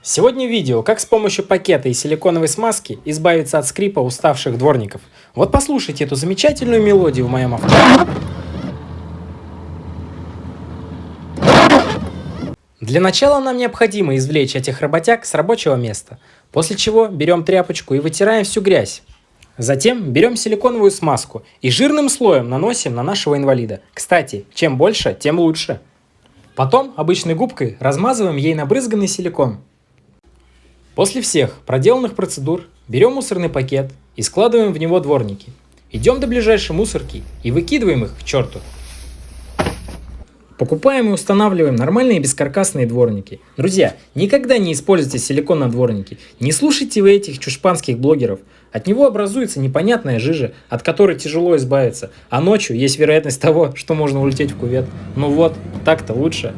Сегодня видео, как с помощью пакета и силиконовой смазки избавиться от скрипа уставших дворников. Вот послушайте эту замечательную мелодию в моем авто. Для начала нам необходимо извлечь этих работяг с рабочего места, после чего берем тряпочку и вытираем всю грязь. Затем берем силиконовую смазку и жирным слоем наносим на нашего инвалида. Кстати, чем больше, тем лучше. Потом обычной губкой размазываем ей набрызганный силикон. После всех проделанных процедур берем мусорный пакет и складываем в него дворники. Идем до ближайшей мусорки и выкидываем их к черту. Покупаем и устанавливаем нормальные бескаркасные дворники. Друзья, никогда не используйте силикон на дворники. Не слушайте вы этих чушпанских блогеров. От него образуется непонятная жижа, от которой тяжело избавиться. А ночью есть вероятность того, что можно улететь в кювет. Ну вот, так-то лучше.